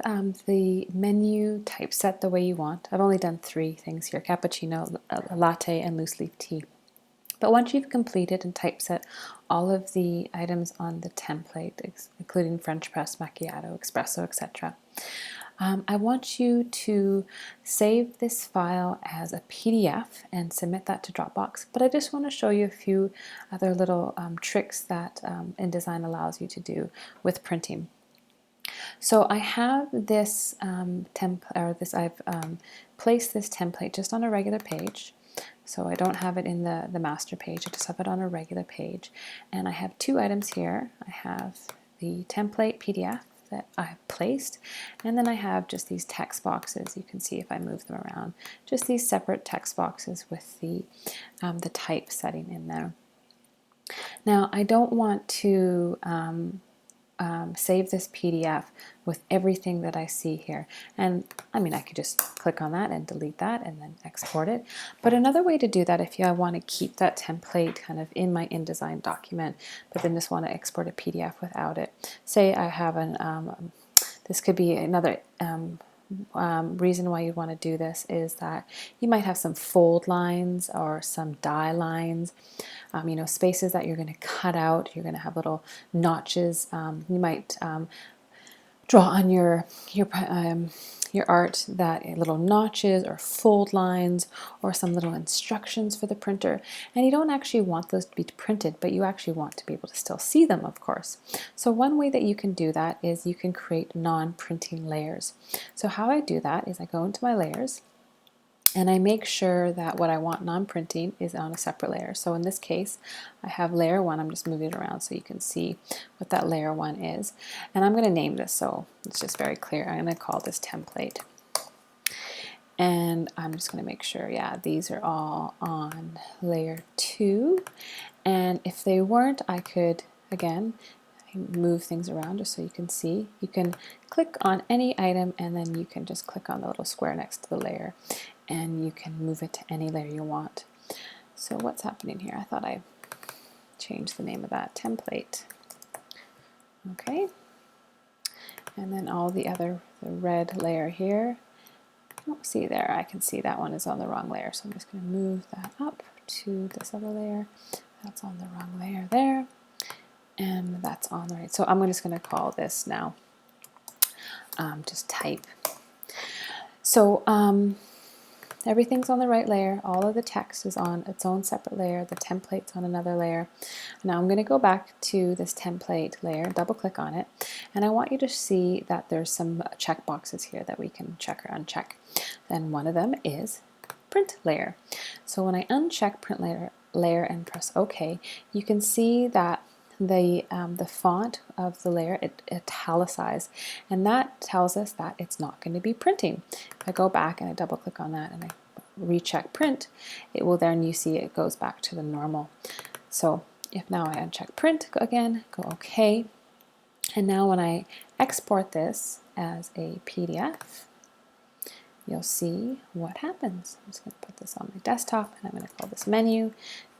the menu typeset the way you want. I've only done 3 things here: cappuccino, a latte, and loose leaf tea. But once you've completed and typeset all of the items on the template, including French press, macchiato, espresso, etc., I want you to save this file as a PDF and submit that to Dropbox. But I just want to show you a few other little tricks that InDesign allows you to do with printing. So I have this I've placed this template just on a regular page. So I don't have it in the master page, I just have it on a regular page. And I have 2 items here. I have the template PDF that I've placed, and then I have just these text boxes. You can see if I move them around, just these separate text boxes with the type setting in there. Now I don't want to save this PDF with everything that I see here. And I mean, I could just click on that and delete that and then export it. But another way to do that, if I want to keep that template kind of in my InDesign document, but then just want to export a PDF without it. Say I have this could be another reason why you want to do this is that you might have some fold lines or some die lines, you know, spaces that you're going to cut out. You're going to have little notches. You might draw on your art that little notches or fold lines or some little instructions for the printer, and you don't actually want those to be printed, but you actually want to be able to still see them, of course. So one way that you can do that is you can create non-printing layers. So how I do that is I go into my layers and I make sure that what I want non-printing is on a separate layer. So in this case, I have layer 1. I'm just moving it around so you can see what that layer 1 is. And I'm going to name this so it's just very clear. I'm going to call this template. And I'm just going to make sure, yeah, these are all on layer 2. And if they weren't, I could, again, move things around just so you can see. You can click on any item and then you can just click on the little square next to the layer and you can move it to any layer you want. So what's happening here? I thought I changed the name of that template. Okay. And then all the red layer here. Oh, see there, I can see that one is on the wrong layer. So I'm just going to move that up to this other layer. That's on the wrong layer there. And that's on the right. So I'm just going to call this now just type. So everything's on the right layer. All of the text is on its own separate layer. The template's on another layer. Now I'm going to go back to this template layer, double click on it, and I want you to see that there's some check boxes here that we can check or uncheck. And one of them is print layer. So when I uncheck print layer and press OK, you can see that the font of the layer, it italicized, and that tells us that it's not going to be printing. If I go back and I double click on that and I recheck print, it will then, you see it goes back to the normal. So if now I uncheck print again, go OK, and now when I export this as a PDF, you'll see what happens. I'm just going to put this on my desktop and I'm going to call this menu,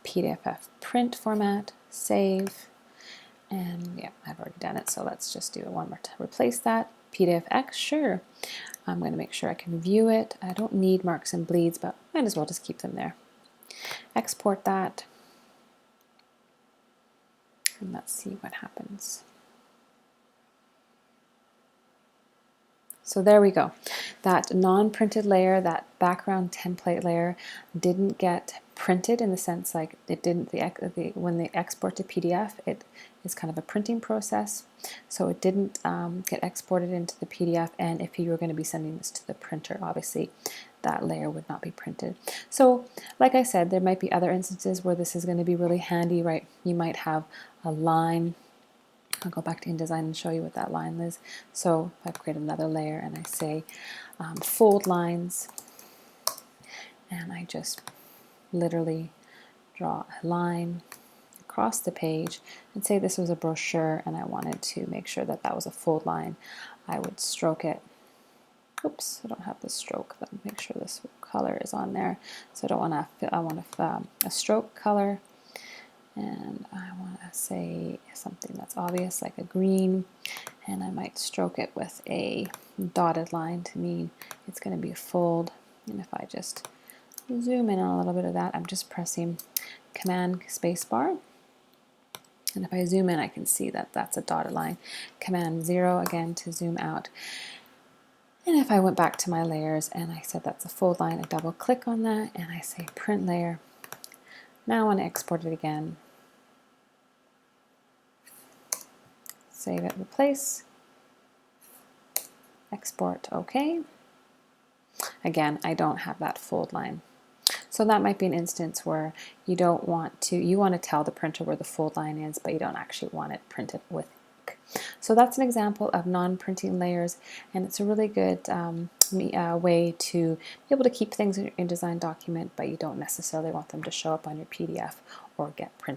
PDF print format, save. And yeah, I've already done it, so let's just do it one more time. Replace that, PDFX, sure. I'm going to make sure I can view it. I don't need marks and bleeds, but might as well just keep them there. Export that, and let's see what happens. So there we go. That non-printed layer, that background template layer, didn't get printed in the sense like it didn't, when they export to PDF, it is kind of a printing process. So it didn't get exported into the PDF, and if you were going to be sending this to the printer, obviously that layer would not be printed. So like I said, there might be other instances where this is going to be really handy, right? You might have a line. I'll go back to InDesign and show you what that line is. So if I create another layer and I say fold lines, and I just literally draw a line across the page, and say this was a brochure and I wanted to make sure that that was a fold line, I would stroke it. Oops, I don't have the stroke. Let me make sure this color is on there. So I don't want to, I want a stroke color. And I want to say something that's obvious, like a green, and I might stroke it with a dotted line to mean it's going to be a fold. And if I just zoom in on a little bit of that, I'm just pressing Command spacebar. And if I zoom in, I can see that that's a dotted line. Command 0 again to zoom out. And if I went back to my layers and I said that's a fold line, I double click on that and I say print layer. Now I want to export it again. Save it, replace, export, OK. Again, I don't have that fold line. So that might be an instance where you don't want to, you want to tell the printer where the fold line is, but you don't actually want it printed with ink. So that's an example of non-printing layers, and it's a really good way to be able to keep things in your InDesign document, but you don't necessarily want them to show up on your PDF or get printed.